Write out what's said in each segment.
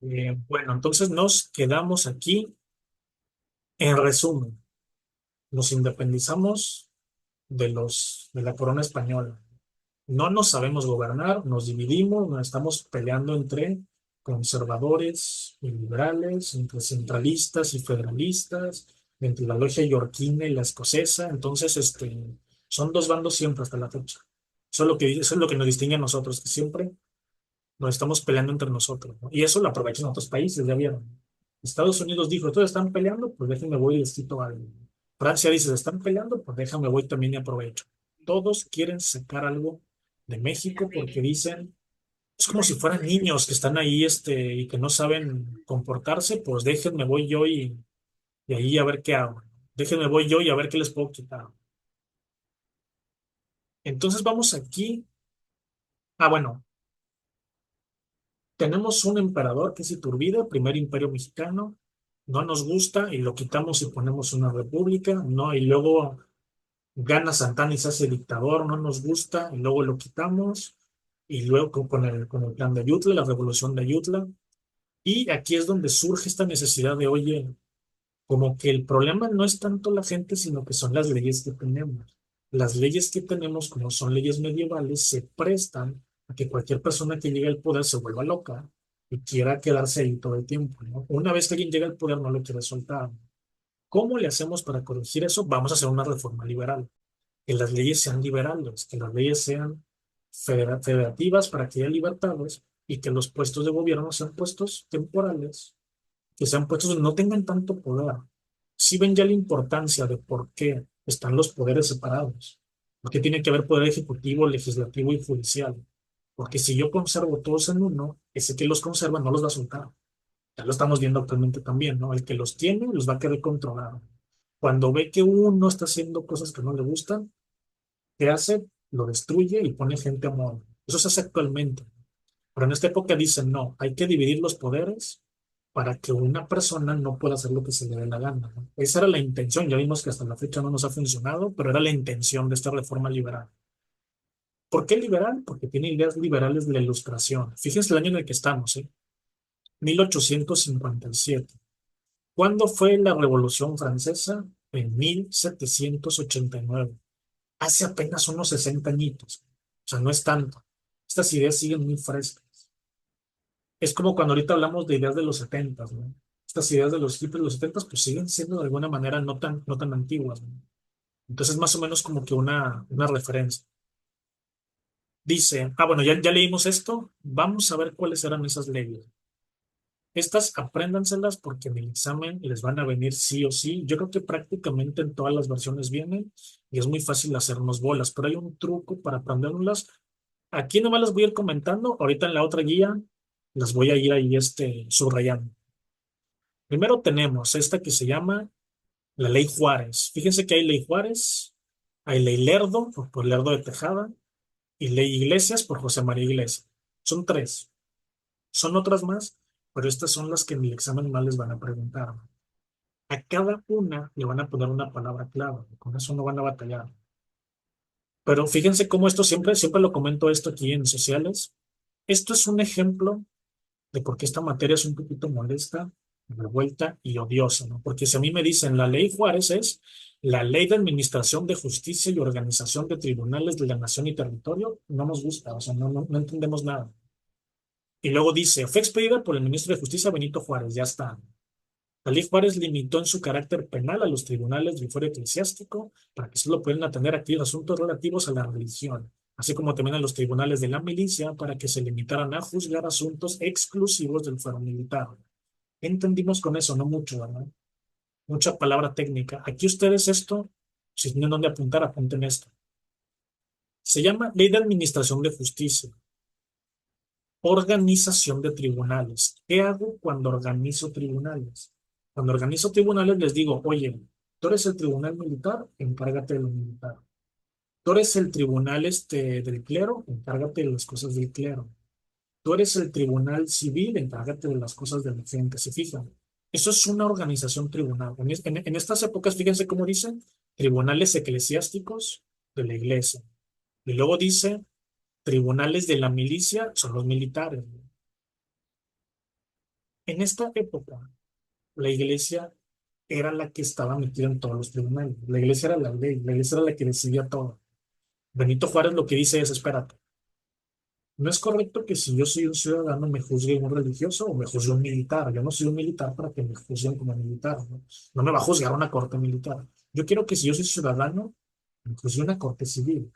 Bueno, entonces nos quedamos aquí. En resumen, nos independizamos de la corona española. No nos sabemos gobernar, nos dividimos, nos estamos peleando entre conservadores y liberales, entre centralistas y federalistas, entre la logia yorquina y la escocesa. Entonces, son dos bandos siempre hasta la fecha. Eso es lo que nos distingue a nosotros, que siempre nos estamos peleando entre nosotros, ¿no? Y eso lo aprovechan otros países, ya vieron. Estados Unidos dijo, todos están peleando, pues déjenme voy y les quito algo. Francia dice, se están peleando, pues déjame voy también y aprovecho. Todos quieren sacar algo de México porque dicen, es como si fueran niños que están ahí y que no saben comportarse, pues déjenme voy yo y ahí a ver qué hago. Déjenme voy yo y a ver qué les puedo quitar. Entonces vamos aquí. Ah, bueno, tenemos un emperador que es Iturbide, primer imperio mexicano. No nos gusta y lo quitamos y ponemos una república, ¿no? Y luego gana Santana y se hace dictador, no nos gusta y luego lo quitamos. Y luego con el plan de Ayutla, la revolución de Ayutla. Y aquí es donde surge esta necesidad de, oye, como que el problema no es tanto la gente, sino que son las leyes que tenemos. Las leyes que tenemos, como son leyes medievales, se prestan a que cualquier persona que llegue al poder se vuelva loca y quiera quedarse ahí todo el tiempo, ¿no? Una vez que alguien llega al poder, no lo quiere soltar. ¿Cómo le hacemos para corregir eso? Vamos a hacer una reforma liberal. Que las leyes sean liberales, que las leyes sean federativas para que haya libertades y que los puestos de gobierno sean puestos temporales, que sean puestos donde no tengan tanto poder. Si ven ya la importancia de por qué están los poderes separados, porque tiene que haber poder ejecutivo, legislativo y judicial. Porque si yo conservo todos en uno, ese que los conserva no los va a soltar. Ya lo estamos viendo actualmente también, ¿no? El que los tiene los va a querer controlar. Cuando ve que uno está haciendo cosas que no le gustan, ¿qué hace? Lo destruye y pone gente a modo. Eso se hace actualmente. Pero en esta época dicen, no, hay que dividir los poderes para que una persona no pueda hacer lo que se le dé la gana, ¿no? Esa era la intención. Ya vimos que hasta la fecha no nos ha funcionado, pero era la intención de esta reforma liberal. ¿Por qué liberal? Porque tiene ideas liberales de la ilustración. Fíjense el año en el que estamos, ¿eh? 1857. ¿Cuándo fue la Revolución Francesa? En 1789. Hace apenas unos 60 añitos. O sea, no es tanto. Estas ideas siguen muy frescas. Es como cuando ahorita hablamos de ideas de los 70, ¿no? Estas ideas de los hippies de los 70 pues siguen siendo de alguna manera no tan antiguas, ¿no? Entonces, más o menos como que una referencia. Dice, bueno, ya leímos esto, vamos a ver cuáles eran esas leyes. Estas apréndanselas porque en el examen les van a venir sí o sí. Yo creo que prácticamente en todas las versiones vienen y es muy fácil hacernos bolas, pero hay un truco para aprenderlas. Aquí nomás las voy a ir comentando, ahorita en la otra guía las voy a ir ahí subrayando. Primero tenemos esta que se llama la Ley Juárez. Fíjense que hay Ley Juárez, hay Ley Lerdo, por Lerdo de Tejada, y Ley Iglesias por José María Iglesias. Son tres. Son otras más, pero estas son las que en el examen más les van a preguntar. A cada una le van a poner una palabra clave. Con eso no van a batallar. Pero fíjense cómo esto siempre lo comento esto aquí en sociales. Esto es un ejemplo de por qué esta materia es un poquito molesta, revuelta y odiosa, ¿no? Porque si a mí me dicen la ley Juárez es la ley de administración de justicia y organización de tribunales de la nación y territorio, no nos gusta, o sea, no entendemos nada. Y luego dice, fue expedida por el ministro de Justicia Benito Juárez, ya está. La ley Juárez limitó en su carácter penal a los tribunales del fuero eclesiástico para que solo puedan atender aquellos asuntos relativos a la religión, así como también a los tribunales de la milicia para que se limitaran a juzgar asuntos exclusivos del fuero militar. Entendimos con eso, no mucho, ¿verdad? Mucha palabra técnica. Aquí ustedes esto, si tienen dónde apuntar, apunten esto. Se llama Ley de Administración de Justicia. Organización de tribunales. ¿Qué hago cuando organizo tribunales? Cuando organizo tribunales les digo, oye, tú eres el tribunal militar, encárgate de lo militar. Tú eres el tribunal del clero, encárgate de las cosas del clero. Tú eres el tribunal civil, encárgate de las cosas de la gente. ¿Se fijan? Eso es una organización tribunal. En estas épocas, fíjense cómo dicen, tribunales eclesiásticos de la iglesia. Y luego dice, tribunales de la milicia son los militares. En esta época, la iglesia era la que estaba metida en todos los tribunales. La iglesia era la ley, la iglesia era la que decidía todo. Benito Juárez lo que dice es, espérate, no es correcto que si yo soy un ciudadano me juzgue un religioso o me juzgue un militar. Yo no soy un militar para que me juzguen como militar, ¿no? No me va a juzgar una corte militar. Yo quiero que si yo soy ciudadano, me juzgue una corte civil.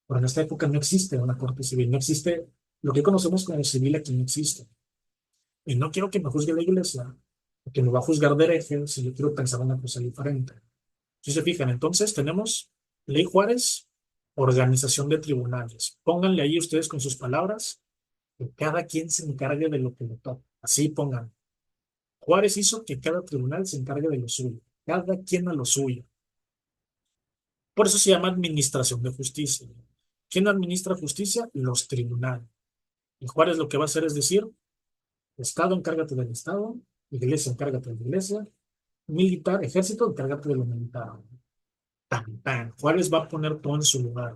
Pero en esta época no existe una corte civil, no existe lo que conocemos como civil, aquí no existe. Y no quiero que me juzgue la iglesia, porque me va a juzgar de hereje si yo quiero pensar una cosa diferente. Si se fijan, entonces tenemos Ley Juárez, organización de tribunales. Pónganle ahí ustedes con sus palabras, que cada quien se encargue de lo que le toca. Así pongan. Juárez hizo que cada tribunal se encargue de lo suyo, cada quien a lo suyo. Por eso se llama administración de justicia. ¿Quién administra justicia? Los tribunales. Y Juárez lo que va a hacer es decir, Estado, encárgate del Estado, Iglesia, encárgate de la Iglesia, militar, ejército, encárgate de lo militar. Tan, tan. Juárez va a poner todo en su lugar.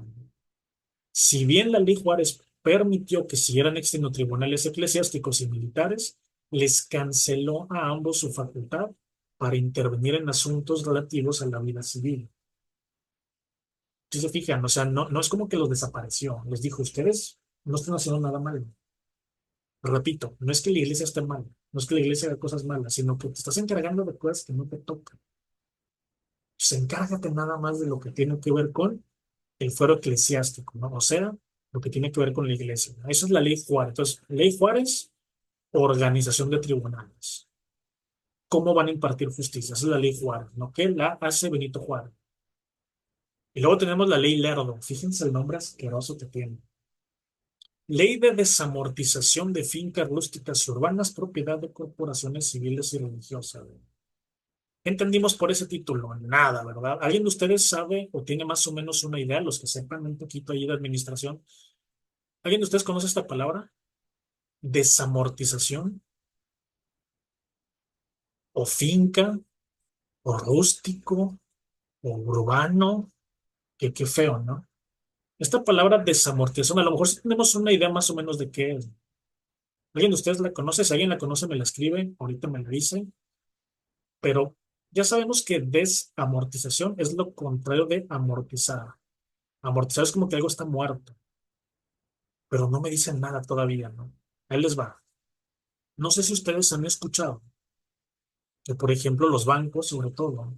Si bien la ley Juárez permitió que siguieran existiendo tribunales eclesiásticos y militares, les canceló a ambos su facultad para intervenir en asuntos relativos a la vida civil. Si se fijan, o sea, no es como que los desapareció, les dijo, ustedes no están haciendo nada malo. Repito, no es que la iglesia esté mal, no es que la iglesia haga cosas malas, sino que te estás encargando de cosas que no te tocan. Pues encárgate nada más de lo que tiene que ver con el fuero eclesiástico, ¿no? O sea, lo que tiene que ver con la iglesia, ¿no? Eso es la ley Juárez. Entonces, ley Juárez, organización de tribunales. ¿Cómo van a impartir justicia? Esa es la ley Juárez, ¿no? Que la hace Benito Juárez. Y luego tenemos la ley Lerdo. Fíjense el nombre asqueroso que tiene. Ley de desamortización de fincas rústicas y urbanas, propiedad de corporaciones civiles y religiosas. Entendimos por ese título, nada, ¿verdad? ¿Alguien de ustedes sabe o tiene más o menos una idea, los que sepan un poquito ahí de administración? ¿Alguien de ustedes conoce esta palabra? Desamortización, o finca, o rústico, o urbano, que qué feo, ¿no? Esta palabra desamortización, a lo mejor sí tenemos una idea más o menos de qué es. ¿Alguien de ustedes la conoce? Si alguien la conoce, me la escribe, ahorita me la dice, pero ya sabemos que desamortización es lo contrario de amortizar. Amortizar es como que algo está muerto, pero no me dicen nada todavía, ¿no? Ahí les va. No sé si ustedes han escuchado que, por ejemplo, los bancos, sobre todo,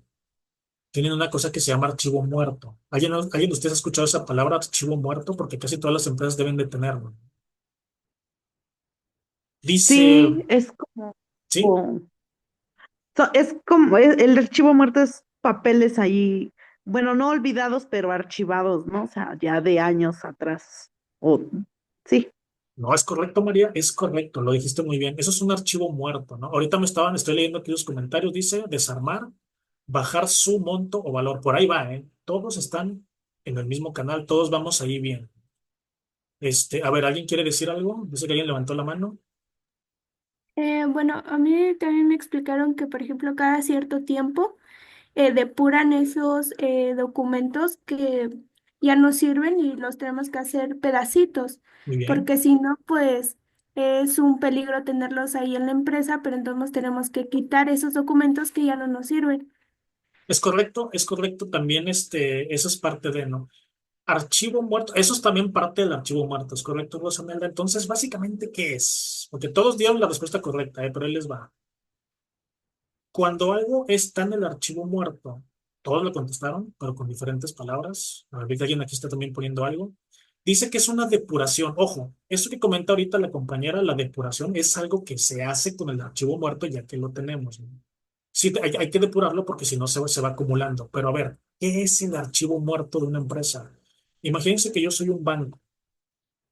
tienen una cosa que se llama archivo muerto. ¿Alguien de ustedes ha escuchado esa palabra archivo muerto? Porque casi todas las empresas deben de tenerlo. Dice, Sí, es como, sí, es como, el archivo muerto es papeles ahí, bueno, no olvidados, pero archivados, ¿no? O sea, ya de años atrás. O, sí, no es correcto, María, es correcto, lo dijiste muy bien. Eso es un archivo muerto, ¿no? Ahorita estoy leyendo aquí los comentarios, dice desarmar, bajar su monto o valor. Por ahí va, ¿eh? Todos están en el mismo canal, todos vamos ahí bien. A ver, ¿alguien quiere decir algo? Dice que alguien levantó la mano. Bueno, a mí también me explicaron que, por ejemplo, cada cierto tiempo depuran esos documentos que ya no sirven y los tenemos que hacer pedacitos, Muy bien. porque si no, pues es un peligro tenerlos ahí en la empresa, pero entonces tenemos que quitar esos documentos que ya no nos sirven. Es correcto también, eso es parte de, ¿no? Archivo muerto, eso es también parte del archivo muerto, ¿es correcto, Rosanelda? Entonces, básicamente, ¿qué es? Porque todos dieron la respuesta correcta, pero él les va. Cuando algo está en el archivo muerto, todos lo contestaron, pero con diferentes palabras. A ver, alguien aquí está también poniendo algo. Dice que es una depuración. Ojo, eso que comenta ahorita la compañera, la depuración es algo que se hace con el archivo muerto ya que lo tenemos, ¿no? Sí, hay que depurarlo porque si no se va acumulando. Pero a ver, ¿qué es el archivo muerto de una empresa? Imagínense que yo soy un banco.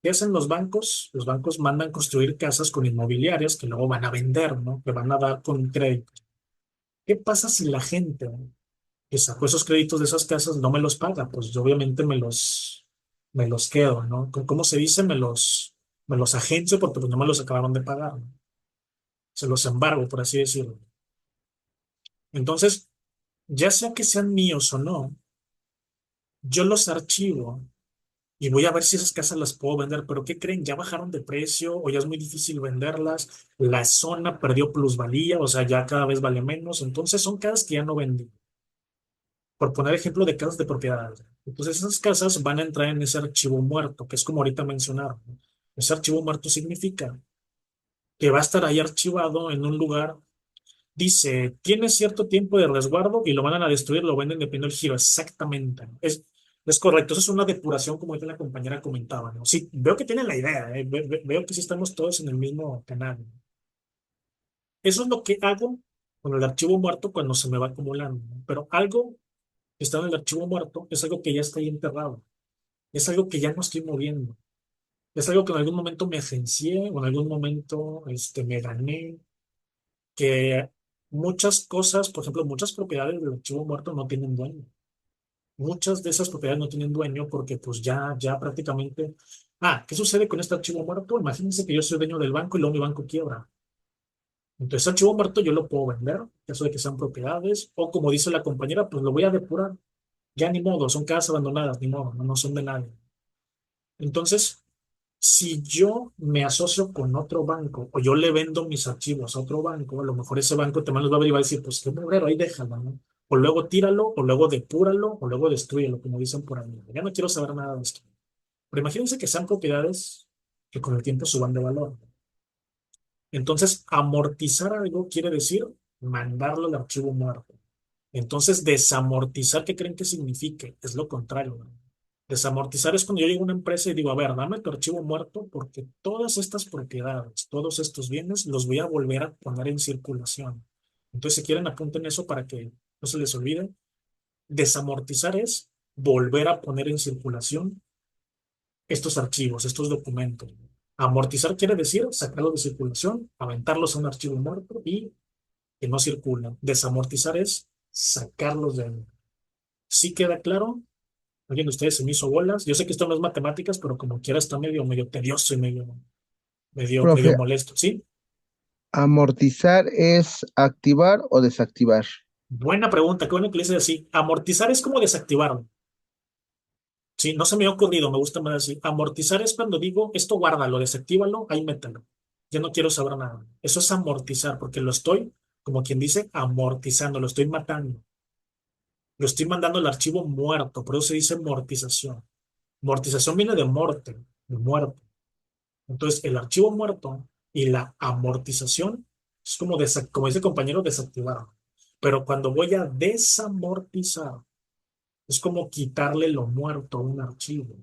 ¿Qué hacen los bancos? Los bancos mandan construir casas con inmobiliarias que luego van a vender, ¿no? Que van a dar con crédito. ¿Qué pasa si la gente que sacó esos créditos de esas casas no me los paga? Pues yo obviamente me los quedo, ¿no? ¿Cómo se dice? Me los agencio porque pues no me los acabaron de pagar, ¿no? Se los embargo, por así decirlo. Entonces, ya sea que sean míos o no, yo los archivo y voy a ver si esas casas las puedo vender, pero ¿qué creen? Ya bajaron de precio o ya es muy difícil venderlas, la zona perdió plusvalía, o sea, ya cada vez vale menos, entonces son casas que ya no venden. Por poner ejemplo de casas de propiedad. Entonces esas casas van a entrar en ese archivo muerto, que es como ahorita mencionaron, ¿no? Ese archivo muerto significa que va a estar ahí archivado en un lugar. Dice, tiene cierto tiempo de resguardo y lo van a destruir, lo venden dependiendo del giro. Exactamente. Es correcto. Eso es una depuración, como ahorita la compañera comentaba, ¿no? Sí, veo que tienen la idea, ¿eh? Veo que sí estamos todos en el mismo canal, ¿no? Eso es lo que hago con el archivo muerto cuando se me va acumulando, ¿no? Pero algo que está en el archivo muerto es algo que ya está ahí enterrado. Es algo que ya no estoy moviendo. Es algo que en algún momento me agencié o en algún momento me gané, que muchas cosas, por ejemplo, muchas propiedades del archivo muerto no tienen dueño. Muchas de esas propiedades no tienen dueño porque pues ya prácticamente... Ah, ¿qué sucede con este archivo muerto? Imagínense que yo soy dueño del banco y luego mi banco quiebra. Entonces, archivo muerto yo lo puedo vender, caso de que sean propiedades, o como dice la compañera, pues lo voy a depurar. Ya ni modo, son casas abandonadas, ni modo, no son de nadie. Entonces, si yo me asocio con otro banco o yo le vendo mis archivos a otro banco, a lo mejor ese banco también los va a ver y va a decir, pues qué mugrero, ahí déjalo, ¿no? O luego tíralo, o luego depúralo, o luego destrúyelo, como dicen por ahí. Ya no quiero saber nada de esto. Pero imagínense que sean propiedades que con el tiempo suban de valor. Entonces, amortizar algo quiere decir mandarlo al archivo muerto. Entonces, desamortizar, ¿qué creen que significa? Es lo contrario, ¿no? Desamortizar es cuando yo llego a una empresa y digo, a ver, dame tu archivo muerto porque todas estas propiedades, todos estos bienes, los voy a volver a poner en circulación. Entonces, si quieren, apunten eso para que no se les olvide. Desamortizar es volver a poner en circulación estos archivos, estos documentos. Amortizar quiere decir sacarlos de circulación, aventarlos a un archivo muerto y que no circulan. Desamortizar es sacarlos de ahí. ¿Sí queda claro? Alguien de ustedes se me hizo bolas. Yo sé que esto no es matemáticas, pero como quiera está medio tedioso y medio Profe, molesto. ¿Sí? amortizar es activar o desactivar. Buena pregunta. Qué bueno que le dices así. Amortizar es como desactivarlo. Sí, no se me ha ocurrido. Me gusta más así. Amortizar es cuando digo, esto guárdalo, desactívalo, ahí mételo. Ya no quiero saber nada. Eso es amortizar, porque lo estoy, como quien dice, amortizando, lo estoy matando. Lo estoy mandando al archivo muerto, por eso se dice amortización. Mortización viene de morte, de muerte. Entonces, el archivo muerto y la amortización es como, como dice el compañero, desactivar. Pero cuando voy a desamortizar, es como quitarle lo muerto a un archivo,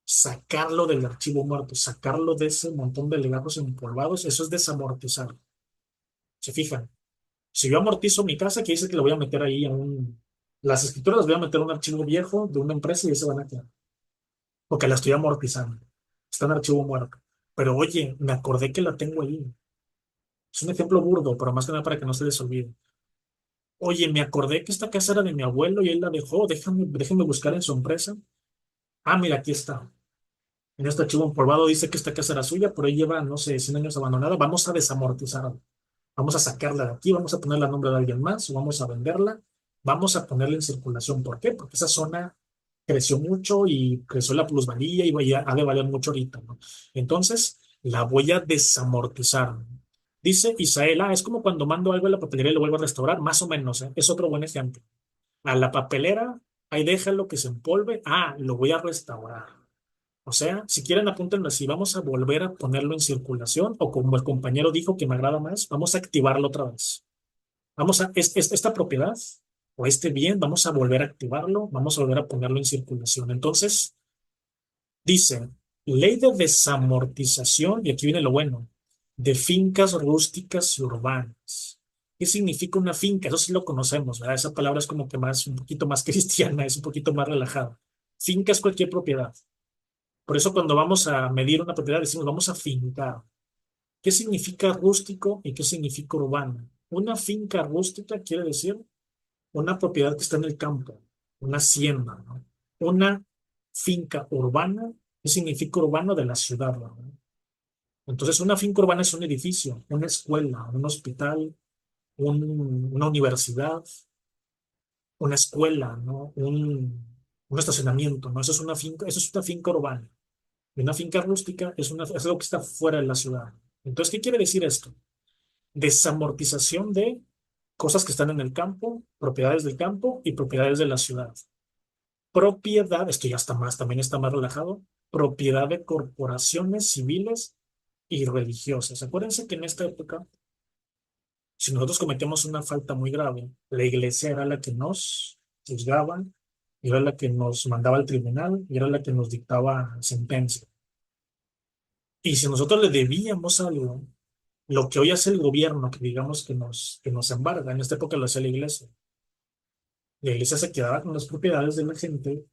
sacarlo del archivo muerto, sacarlo de ese montón de legajos empolvados, eso es desamortizar. ¿Se fijan? Si yo amortizo mi casa, quiere decir que le voy a meter ahí a un... Las escrituras las voy a meter a un archivo viejo de una empresa y ahí se van a quedar. Porque la estoy amortizando. Está en archivo muerto. Pero oye, me acordé que la tengo ahí. Es un ejemplo burdo, pero más que nada para que no se les olvide. Oye, me acordé que esta casa era de mi abuelo y él la dejó. Déjenme buscar en su empresa. Ah, mira, aquí está. En este archivo empolvado dice que esta casa era suya, pero ahí lleva, no sé, 100 años abandonada. Vamos a desamortizarla. Vamos a sacarla de aquí, vamos a ponerla a nombre de alguien más, o vamos a venderla, vamos a ponerla en circulación. ¿Por qué? Porque esa zona creció mucho y creció la plusvalía y ha de valer mucho ahorita, ¿no? Entonces, la voy a desamortizar. Dice Isael, es como cuando mando algo a la papelería y lo vuelvo a restaurar, más o menos, ¿eh? Es otro buen ejemplo. A la papelera, ahí déjalo que se empolve, lo voy a restaurar. O sea, si quieren apúntenlo así, vamos a volver a ponerlo en circulación o como el compañero dijo que me agrada más, vamos a activarlo otra vez. Esta propiedad o este bien, vamos a volver a activarlo, vamos a volver a ponerlo en circulación. Entonces, dice, ley de desamortización, y aquí viene lo bueno, de fincas rústicas y urbanas. ¿Qué significa una finca? Eso sí lo conocemos, ¿verdad? Esa palabra es como que más, un poquito más cristiana, es un poquito más relajada. Finca es cualquier propiedad. Por eso cuando vamos a medir una propiedad decimos vamos a fincar. ¿Qué significa rústico y qué significa urbano? Una finca rústica quiere decir una propiedad que está en el campo, una hacienda, ¿no? Una finca urbana, ¿qué significa urbano? De la ciudad, ¿no? Entonces una finca urbana es un edificio, una escuela, un hospital, una universidad, una escuela, ¿no? un estacionamiento, ¿no? Eso es una finca urbana. Y una finca rústica es algo que está fuera de la ciudad. Entonces, ¿qué quiere decir esto? Desamortización de cosas que están en el campo, propiedades del campo y propiedades de la ciudad. Propiedad, esto ya está más, también está más relajado, propiedad de corporaciones civiles y religiosas. Acuérdense que en esta época, si nosotros cometemos una falta muy grave, la iglesia era la que nos juzgaba, era la que nos mandaba al tribunal y era la que nos dictaba sentencia. Y si nosotros le debíamos algo, lo que hoy hace el gobierno, que digamos que nos embarga, en esta época lo hacía la iglesia. La iglesia se quedaba con las propiedades de la gente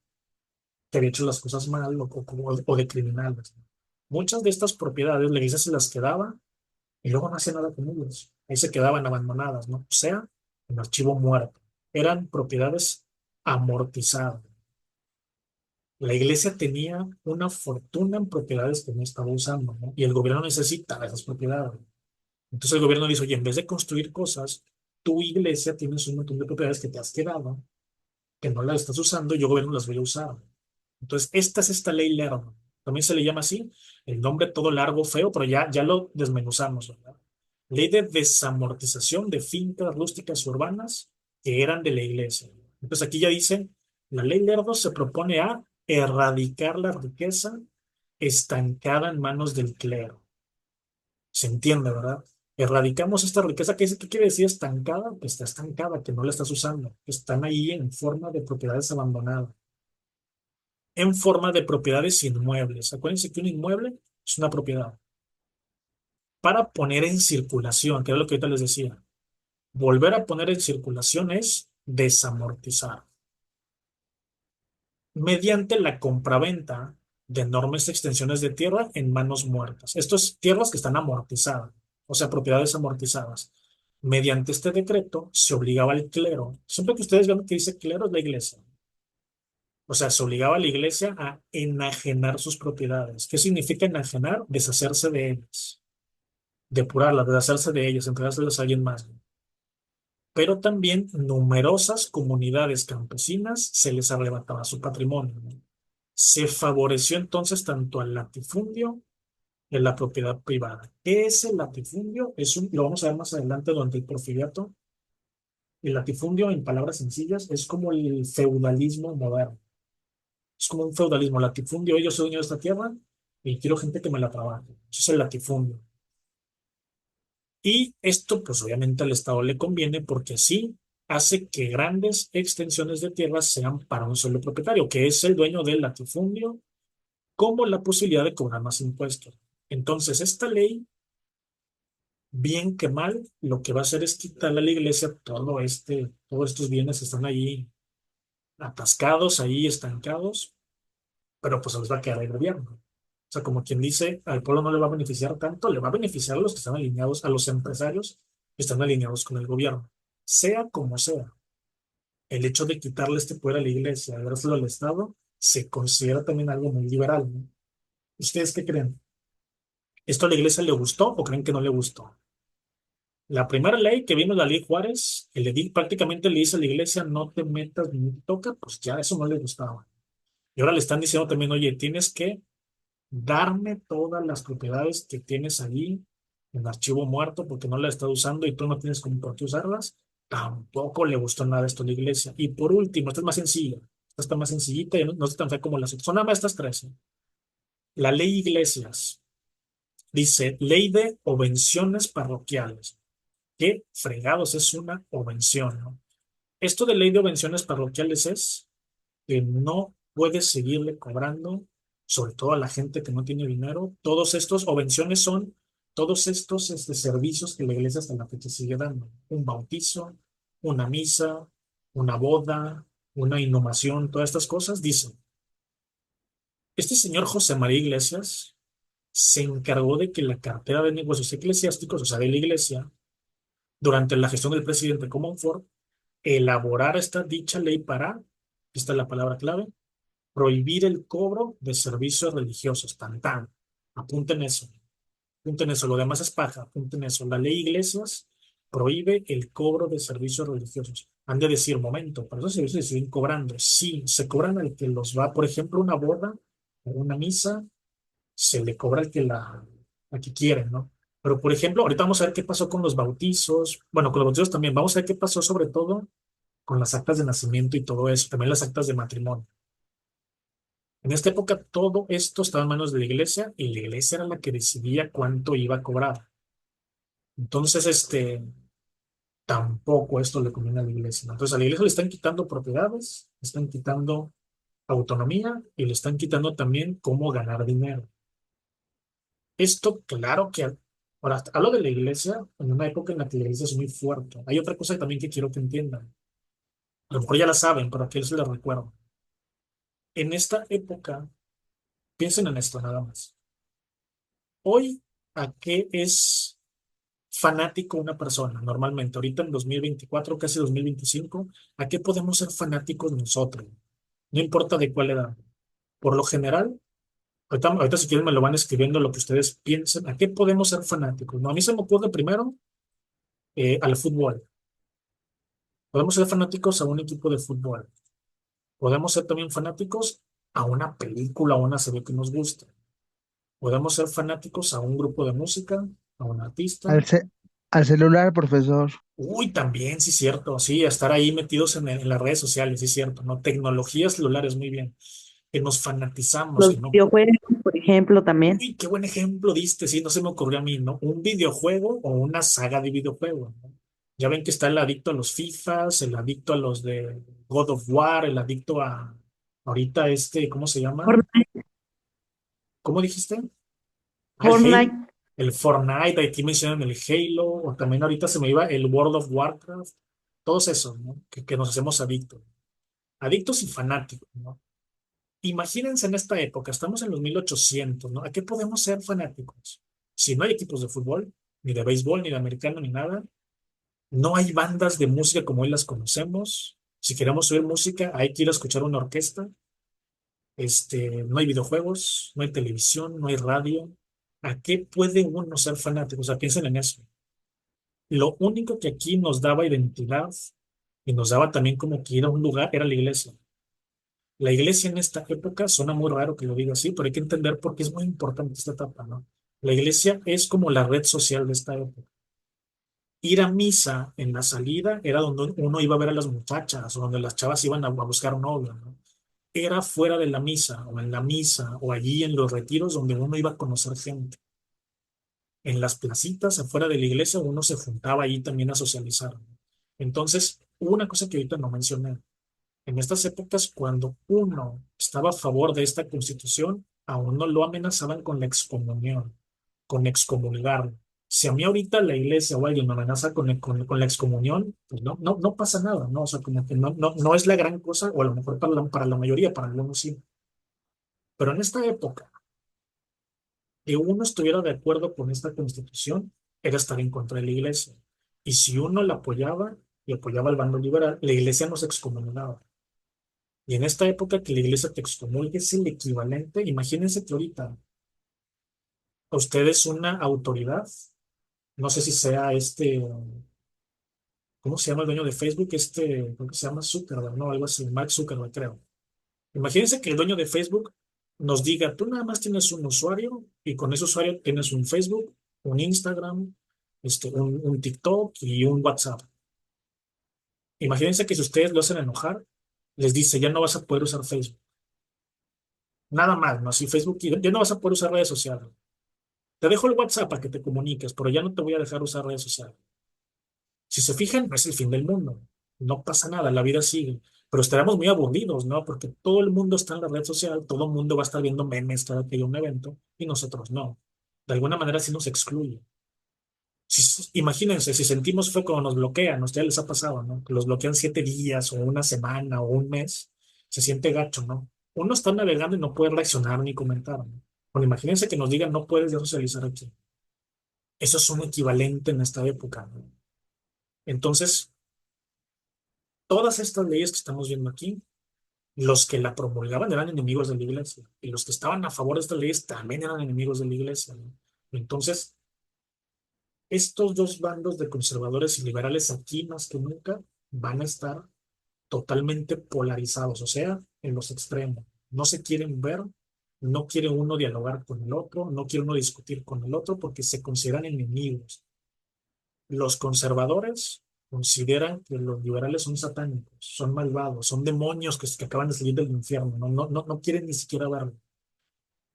que había hecho las cosas mal o de criminales. Muchas de estas propiedades la iglesia se las quedaba y luego no hacía nada con ellas. Ahí se quedaban abandonadas, ¿no? O sea, en archivo muerto. Eran propiedades amortizadas. La iglesia tenía una fortuna en propiedades que no estaba usando, ¿no? Y el gobierno necesitaba esas propiedades. Entonces el gobierno dice, oye, en vez de construir cosas, tu iglesia tienes un montón de propiedades que te has quedado, que no las estás usando y yo gobierno las voy a usar. Entonces, esta es esta ley Lerdo. También se le llama así, el nombre todo largo, feo, pero ya lo desmenuzamos, ¿verdad? Ley de desamortización de fincas rústicas y urbanas que eran de la iglesia. Entonces aquí ya dice, la ley Lerdo se propone a erradicar la riqueza estancada en manos del clero. Se entiende, ¿verdad? Erradicamos esta riqueza. ¿Qué quiere decir estancada? Que está estancada, que no la estás usando, que están ahí en forma de propiedades abandonadas, en forma de propiedades inmuebles. Acuérdense que un inmueble es una propiedad. Para poner en circulación, que era lo que ahorita les decía, volver a poner en circulación es desamortizar mediante la compraventa de enormes extensiones de tierra en manos muertas. Estas tierras que están amortizadas, o sea, propiedades amortizadas. Mediante este decreto se obligaba al clero, siempre que ustedes vean que dice clero es la iglesia, o sea, se obligaba a la iglesia a enajenar sus propiedades. ¿Qué significa enajenar? Deshacerse de ellas, depurarlas, deshacerse de ellas, entregárselas a alguien más. Pero también numerosas comunidades campesinas se les arrebataba su patrimonio, ¿no? Se favoreció entonces tanto al latifundio y a la propiedad privada. ¿Qué es el latifundio? Lo vamos a ver más adelante durante el porfiriato. El latifundio, en palabras sencillas, es como el feudalismo moderno. Es como un feudalismo. Latifundio, yo soy dueño de esta tierra y quiero gente que me la trabaje. Eso es el latifundio. Y esto, pues obviamente al Estado le conviene porque así hace que grandes extensiones de tierras sean para un solo propietario, que es el dueño del latifundio, como la posibilidad de cobrar más impuestos. Entonces, esta ley, bien que mal, lo que va a hacer es quitarle a la iglesia todos estos bienes que están ahí atascados, ahí estancados, pero pues se les va a quedar el gobierno. O sea, como quien dice, al pueblo no le va a beneficiar tanto, le va a beneficiar a los que están alineados, a los empresarios que están alineados con el gobierno. Sea como sea, el hecho de quitarle este poder a la iglesia y dárselo al Estado, se considera también algo muy liberal, ¿no? ¿Ustedes qué creen? ¿Esto a la iglesia le gustó o creen que no le gustó? La primera ley que vino la ley Juárez, el edil prácticamente le dice a la iglesia, no te metas ni te toca, pues ya eso no le gustaba. Y ahora le están diciendo también, oye, tienes que darme todas las propiedades que tienes allí en archivo muerto porque no las estás usando y tú no tienes como por qué usarlas. Tampoco le gustó nada esto a la iglesia. Y por último, esta es más sencilla, esta está más sencillita y no está tan fea como las otras. Son nada más estas tres, ¿eh? La ley Iglesias dice, ley de obenciones parroquiales. ¿Qué fregados es una obención, no? Esto de ley de obenciones parroquiales es que no puedes seguirle cobrando, sobre todo a la gente que no tiene dinero. Todos estos obenciones son todos estos servicios que la iglesia hasta la fecha sigue dando. Un bautizo, una misa, una boda, una inhumación, todas estas cosas. Dice, este señor José María Iglesias se encargó de que la cartera de negocios eclesiásticos, o sea, de la iglesia, durante la gestión del presidente Comonfort, elaborar esta dicha ley para, esta es la palabra clave, prohibir el cobro de servicios religiosos. Tan, tan. Apunten eso. Apunten eso. Lo demás es paja. Apunten eso. La ley Iglesias prohíbe el cobro de servicios religiosos. Han de decir, momento, para esos servicios se siguen cobrando. Sí, se cobran al que los va, por ejemplo, una boda o una misa, se le cobra al que la que quiere, ¿no? Pero, por ejemplo, ahorita vamos a ver qué pasó con los bautizos. Bueno, con los bautizos también. Vamos a ver qué pasó sobre todo con las actas de nacimiento y todo eso, también las actas de matrimonio. En esta época todo esto estaba en manos de la iglesia y la iglesia era la que decidía cuánto iba a cobrar. Entonces, tampoco esto le conviene a la iglesia, ¿no? Entonces, a la iglesia le están quitando propiedades, le están quitando autonomía y le están quitando también cómo ganar dinero. Esto, claro que, ahora, hablo de la iglesia en una época en la que la iglesia es muy fuerte. Hay otra cosa también que quiero que entiendan. A lo mejor ya la saben, pero aquí se les recuerdo. En esta época, piensen en esto nada más. Hoy, ¿a qué es fanático una persona? Normalmente, ahorita en 2024, casi 2025, ¿a qué podemos ser fanáticos nosotros? No importa de cuál edad. Por lo general, ahorita si quieren me lo van escribiendo lo que ustedes piensen. ¿A qué podemos ser fanáticos? No, a mí se me ocurre primero al fútbol. Podemos ser fanáticos a un equipo de fútbol. Podemos ser también fanáticos a una película o una serie que nos guste. Podemos ser fanáticos a un grupo de música, a un artista. Al, ce- al celular, profesor. Uy, también, sí, cierto. Sí, estar ahí metidos en las redes sociales, sí, cierto. ¿No? Tecnologías celulares, muy bien. Que nos fanatizamos, Los que no. videojuegos, por ejemplo, también. Uy, qué buen ejemplo diste, sí, no se me ocurrió a mí, ¿no? Un videojuego o una saga de videojuegos, ¿no? Ya ven que está el adicto a los FIFAs, el adicto a los de God of War, el adicto a, ahorita ¿cómo se llama? Fortnite, ¿Cómo dijiste? Al Halo, Fortnite, el Fortnite, aquí mencionan el Halo, o también ahorita se me iba el World of Warcraft, todos esos, ¿no? Que nos hacemos adictos. Adictos y fanáticos, ¿no? Imagínense en esta época, estamos en los 1800, ¿no? ¿A qué podemos ser fanáticos? Si no hay equipos de fútbol, ni de béisbol, ni de americano, ni nada, no hay bandas de música como hoy las conocemos. Si queremos oír música, hay que ir a escuchar una orquesta. No hay videojuegos, no hay televisión, no hay radio. ¿A qué puede uno ser fanático? O sea, piensen en eso. Lo único que aquí nos daba identidad y nos daba también como que ir a un lugar era la iglesia. La iglesia en esta época, suena muy raro que lo diga así, pero hay que entender por qué es muy importante esta etapa, ¿no? La iglesia es como la red social de esta época. Ir a misa en la salida era donde uno iba a ver a las muchachas o donde las chavas iban a buscar un novio, ¿no? Era fuera de la misa o en la misa o allí en los retiros donde uno iba a conocer gente. En las placitas afuera de la iglesia uno se juntaba allí también a socializar, ¿no? Entonces, una cosa que ahorita no mencioné. En estas épocas, cuando uno estaba a favor de esta constitución, a uno lo amenazaban con la excomunión, con excomulgarlo. Si a mí ahorita la iglesia o alguien me amenaza con la excomunión, pues no pasa nada, ¿no? O sea, como que no es la gran cosa, o a lo mejor para la mayoría, para algunos sí. Pero en esta época, que uno estuviera de acuerdo con esta constitución, era estar en contra de la iglesia. Y si uno la apoyaba y apoyaba al bando liberal, la iglesia nos excomulgaba. Y en esta época que la iglesia te excomulgue es el equivalente. Imagínense que ahorita a ustedes una autoridad, no sé si sea ¿cómo se llama el dueño de Facebook? Creo que se llama Zuckerberg, ¿no? Algo así, Mark Zuckerberg, creo. Imagínense que el dueño de Facebook nos diga, tú nada más tienes un usuario y con ese usuario tienes un Facebook, un Instagram, un TikTok y un WhatsApp. Imagínense que si ustedes lo hacen enojar, les dice, ya no vas a poder usar Facebook. Nada más, ¿no? Si Facebook, ya no vas a poder usar redes sociales. Te dejo el WhatsApp para que te comuniques, pero ya no te voy a dejar usar redes sociales. Si se fijan, no es el fin del mundo. No pasa nada, la vida sigue. Pero estaremos muy aburridos, ¿no? Porque todo el mundo está en la red social, todo el mundo va a estar viendo memes cada que haya un evento y nosotros no. De alguna manera sí nos excluye. Imagínense, si sentimos fue cuando nos bloquean, a ustedes les ha pasado, ¿no? Que los bloquean 7 días o una semana o un mes, se siente gacho, ¿no? Uno está navegando y no puede reaccionar ni comentar, ¿no? Bueno, imagínense que nos digan no puedes ya socializar aquí. Eso es un equivalente en esta época, ¿no? Entonces, todas estas leyes que estamos viendo aquí, los que la promulgaban eran enemigos de la iglesia y los que estaban a favor de estas leyes también eran enemigos de la iglesia, ¿no? Entonces, estos dos bandos de conservadores y liberales aquí más que nunca van a estar totalmente polarizados, o sea, en los extremos. No se quieren ver, no quiere uno dialogar con el otro, no quiere uno discutir con el otro porque se consideran enemigos. Los conservadores consideran que los liberales son satánicos, son malvados, son demonios que acaban de salir del infierno, no quieren ni siquiera verlo.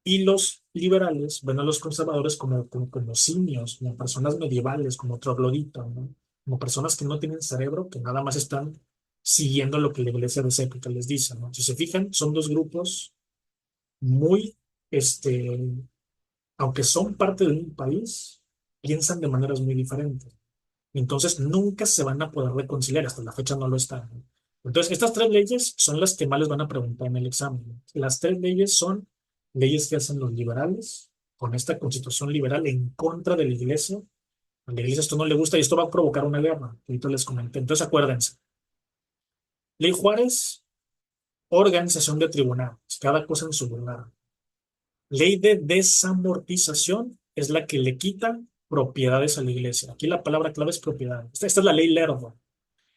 Y los liberales ven a los conservadores como simios, como personas medievales, como trogloditas, ¿no? Como personas que no tienen cerebro, que nada más están siguiendo lo que la iglesia de esa época les dice, ¿no? Si se fijan, son dos grupos muy, este, aunque son parte de un país, piensan de maneras muy diferentes. Entonces, nunca se van a poder reconciliar, hasta la fecha no lo están, ¿no? Entonces, estas tres leyes son las que más les van a preguntar en el examen, ¿no? Las tres leyes son leyes que hacen los liberales, con esta constitución liberal en contra de la iglesia. A la iglesia esto no le gusta y esto va a provocar una guerra, que ahorita les comenté. Entonces, acuérdense. Ley Juárez, organización de tribunales, cada cosa en su lugar. Ley de desamortización es la que le quita propiedades a la iglesia. Aquí la palabra clave es propiedad. Esta es la ley Lerdo.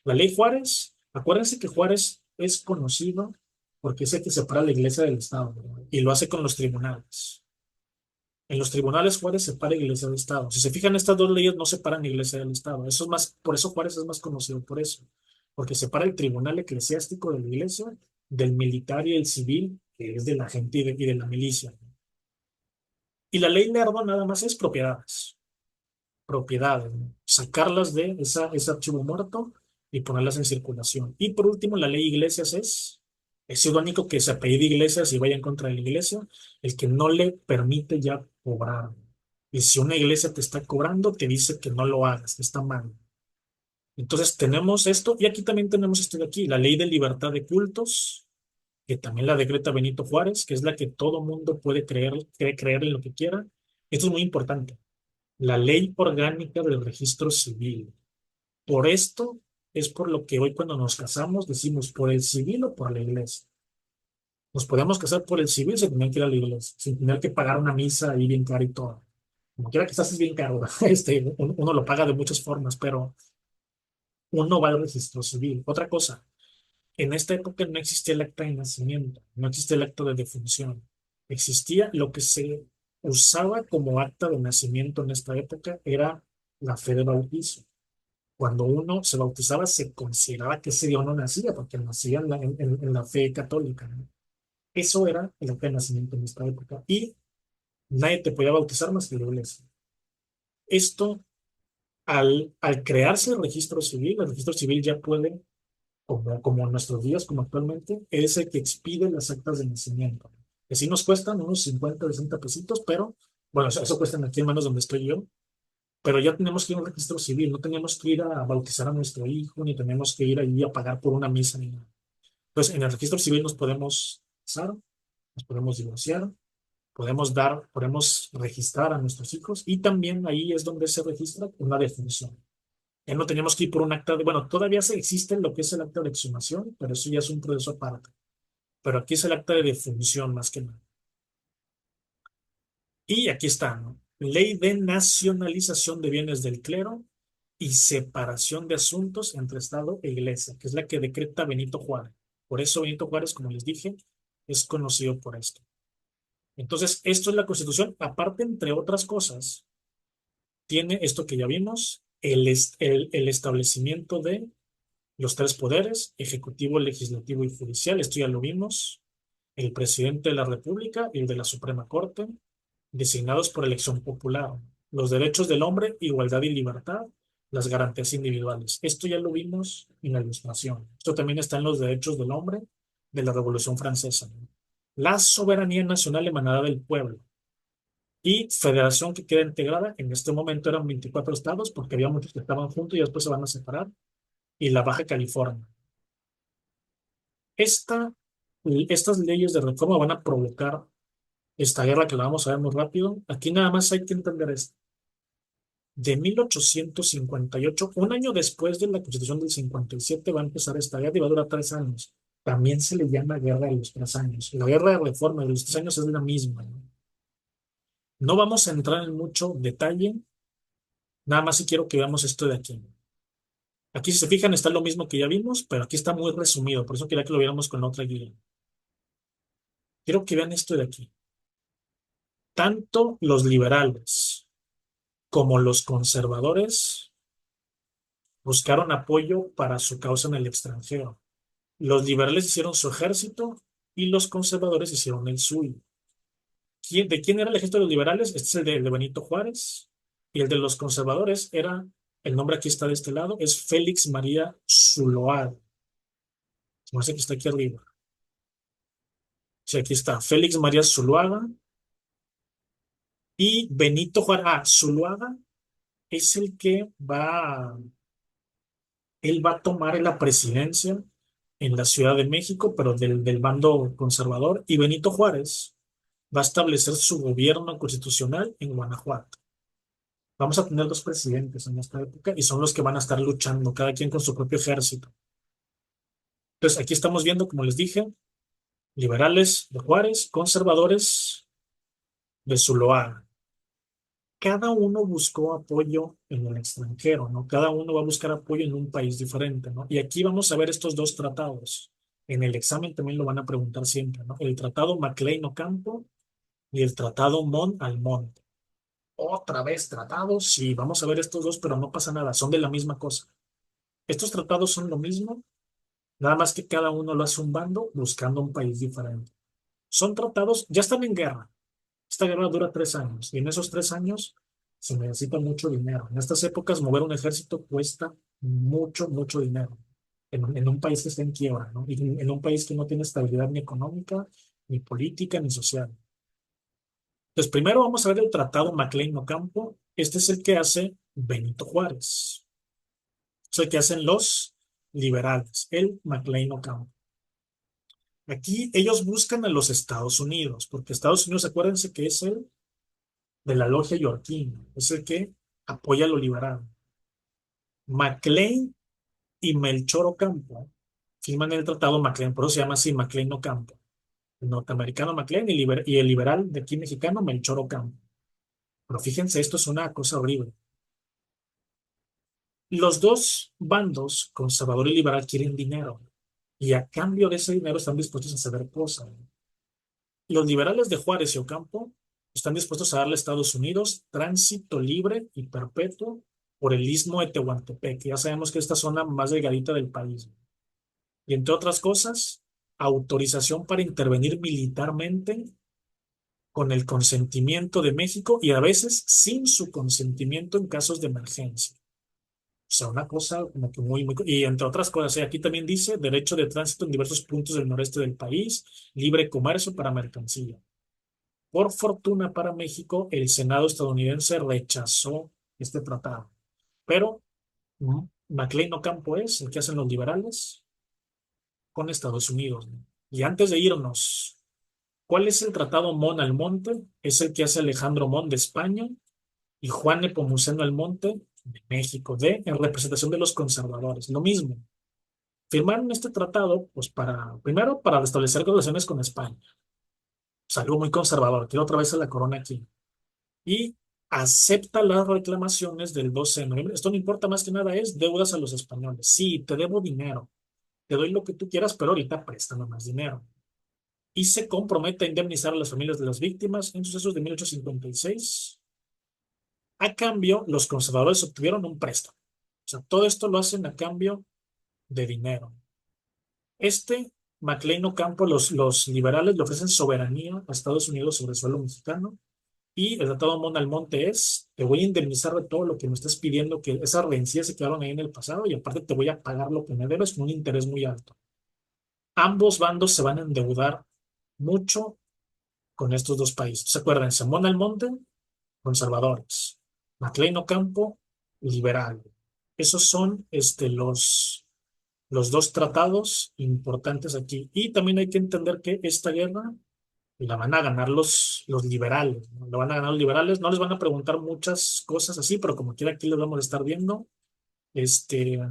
La ley Juárez, acuérdense que Juárez es conocido porque es el que separa la iglesia del Estado, ¿verdad? Y lo hace con los tribunales. En los tribunales Juárez separa iglesia del Estado. Si se fijan, estas dos leyes no separan iglesia del Estado. Eso es más, por eso Juárez es más conocido por eso, porque separa el tribunal eclesiástico de la iglesia del militar y el civil, que es de la gente y de la milicia. Y la ley Lerdo nada más es propiedades, ¿no? Sacarlas de ese archivo muerto y ponerlas en circulación. Y por último, la ley Iglesias es idónico que se apellide Iglesias y vaya en contra de la iglesia, el que no le permite ya cobrar. Y si una iglesia te está cobrando, te dice que no lo hagas, que está mal. Entonces tenemos esto, y aquí también tenemos esto de aquí, la ley de libertad de cultos, que también la decreta Benito Juárez, que es la que todo mundo puede creer en lo que quiera. Esto es muy importante. La ley orgánica del registro civil. Por esto es por lo que hoy cuando nos casamos decimos por el civil o por la iglesia. Nos podemos casar por el civil sin tener que ir a la iglesia, sin tener que pagar una misa ahí bien cara y todo. Como quiera que estás es bien caro, ¿verdad? Uno lo paga de muchas formas, pero uno va al registro civil. Otra cosa, en esta época no existía el acta de nacimiento, no existía el acta de defunción. Existía lo que se usaba como acta de nacimiento en esta época, era la fe de bautizo. Cuando uno se bautizaba, se consideraba que ese día uno nacía, porque nacía en la fe católica, ¿no? Eso era el acta de nacimiento en esta época. Y nadie te podía bautizar más que la iglesia. Esto, al crearse el registro civil ya puede, como en nuestros días, como actualmente, es el que expide las actas de nacimiento. Que sí nos cuestan unos 50 60 pesitos, pero bueno, eso cuestan aquí en manos donde estoy yo, pero ya tenemos que ir a un registro civil, no tenemos que ir a bautizar a nuestro hijo, ni tenemos que ir allí a pagar por una misa, ni nada. Entonces, en el registro civil nos podemos casar, nos podemos divorciar, podemos registrar a nuestros hijos y también ahí es donde se registra una defunción. Ya no tenemos que ir por un acta de, bueno, todavía existe lo que es el acta de exhumación, pero eso ya es un proceso aparte. Pero aquí es el acta de defunción más que nada. Y aquí está, ¿no? Ley de nacionalización de bienes del clero y separación de asuntos entre Estado e Iglesia, que es la que decreta Benito Juárez. Por eso Benito Juárez, como les dije, es conocido por esto. Entonces, esto es la Constitución. Aparte, entre otras cosas, tiene esto que ya vimos, el establecimiento de los tres poderes, ejecutivo, legislativo y judicial. Esto ya lo vimos. El presidente de la República y el de la Suprema Corte, designados por elección popular. Los derechos del hombre, igualdad y libertad, las garantías individuales. Esto ya lo vimos en la Ilustración. Esto también está en los derechos del hombre de la Revolución Francesa. La soberanía nacional emanada del pueblo. Y federación que queda integrada, en este momento eran 24 estados, porque había muchos que estaban juntos y después se van a separar, y la Baja California. Esta, estas leyes de reforma van a provocar esta guerra que la vamos a ver muy rápido. Aquí nada más hay que entender esto. De 1858, un año después de la Constitución del 57, va a empezar esta guerra y va a durar 3 años. También se le llama guerra de los 3 años. La guerra de reforma de los 3 años es la misma, ¿no? No vamos a entrar en mucho detalle, nada más si quiero que veamos esto de aquí. Aquí, si se fijan, está lo mismo que ya vimos, pero aquí está muy resumido. Por eso quería que lo viéramos con la otra guía. Quiero que vean esto de aquí. Tanto los liberales como los conservadores buscaron apoyo para su causa en el extranjero. Los liberales hicieron su ejército y los conservadores hicieron el suyo. ¿De quién era el ejército de los liberales? Este es el de Benito Juárez. Y el de los conservadores era, el nombre aquí está de este lado, es Félix María Zuloaga. No sé que está aquí arriba. Sí, aquí está, Félix María Zuluaga y Benito Juárez. Ah, Zuluaga es el que él va a tomar la presidencia en la Ciudad de México, pero del bando conservador, y Benito Juárez va a establecer su gobierno constitucional en Guanajuato. Vamos a tener dos presidentes en esta época y son los que van a estar luchando, cada quien con su propio ejército. Entonces, aquí estamos viendo, como les dije, liberales de Juárez, conservadores de Zuloaga. Cada uno buscó apoyo en el extranjero, ¿no? Cada uno va a buscar apoyo en un país diferente, ¿no? Y aquí vamos a ver estos dos tratados. En el examen también lo van a preguntar siempre, ¿no? El tratado Maclean-Ocampo y el tratado Mon-Almonte. Otra vez tratados, sí, vamos a ver estos dos, pero no pasa nada, son de la misma cosa. Estos tratados son lo mismo, nada más que cada uno lo hace un bando buscando un país diferente. Son tratados, ya están en guerra. Esta guerra dura 3 años y en esos 3 años se necesita mucho dinero. En estas épocas mover un ejército cuesta mucho, mucho dinero en un país que está en quiebra, ¿no? Y en un país que no tiene estabilidad ni económica, ni política, ni social. Entonces, primero vamos a ver el tratado Maclean-Ocampo. Este es el que hace Benito Juárez. Es el que hacen los liberales, el Maclean-Ocampo. Aquí ellos buscan a los Estados Unidos, porque Estados Unidos, acuérdense que es el de la logia yorquina, es el que apoya lo liberal. McLean y Melchor Ocampo firman el tratado Maclean, por eso se llama así Maclean Ocampo. El norteamericano McLean y el liberal de aquí mexicano Melchor Ocampo. Pero fíjense, esto es una cosa horrible. Los dos bandos, conservador y liberal, quieren dinero. Y a cambio de ese dinero están dispuestos a ceder cosas. Los liberales de Juárez y Ocampo están dispuestos a darle a Estados Unidos tránsito libre y perpetuo por el istmo de Tehuantepec. Ya sabemos que es esta zona más delgadita del país. Y entre otras cosas, autorización para intervenir militarmente con el consentimiento de México y a veces sin su consentimiento en casos de emergencia. O sea, una cosa como que muy. Y entre otras cosas, aquí también dice derecho de tránsito en diversos puntos del noreste del país, libre comercio para mercancía. Por fortuna para México, el Senado estadounidense rechazó este tratado. Pero McLean Ocampo es el que hacen los liberales con Estados Unidos, ¿no? Y antes de irnos, ¿cuál es el tratado Mon Almonte? Es el que hace Alejandro Mon de España y Juan Nepomuceno Almonte de México, en representación de los conservadores. Lo mismo. Firmaron este tratado, pues primero para restablecer relaciones con España. Es algo muy conservador, quiero otra vez a la corona aquí. Y acepta las reclamaciones del 12 de noviembre. Esto no importa, más que nada es deudas a los españoles. Sí, te debo dinero, te doy lo que tú quieras, pero ahorita préstame más dinero. Y se compromete a indemnizar a las familias de las víctimas en sucesos de 1856. A cambio, los conservadores obtuvieron un préstamo. O sea, todo esto lo hacen a cambio de dinero. McLean Ocampo, los liberales le ofrecen soberanía a Estados Unidos sobre el suelo mexicano. Y el tratado Mon Almonte te voy a indemnizar de todo lo que me estás pidiendo, que esas rencillas se quedaron ahí en el pasado y aparte te voy a pagar lo que me debes con un interés muy alto. Ambos bandos se van a endeudar mucho con estos dos países. Acuérdense, Mon Almonte, conservadores. McLean Ocampo, liberal. Esos son los dos tratados importantes aquí. Y también hay que entender que esta guerra la van a ganar los liberales, ¿no? Lo van a ganar los liberales, no les van a preguntar muchas cosas así, pero como quiera aquí les vamos a estar viendo.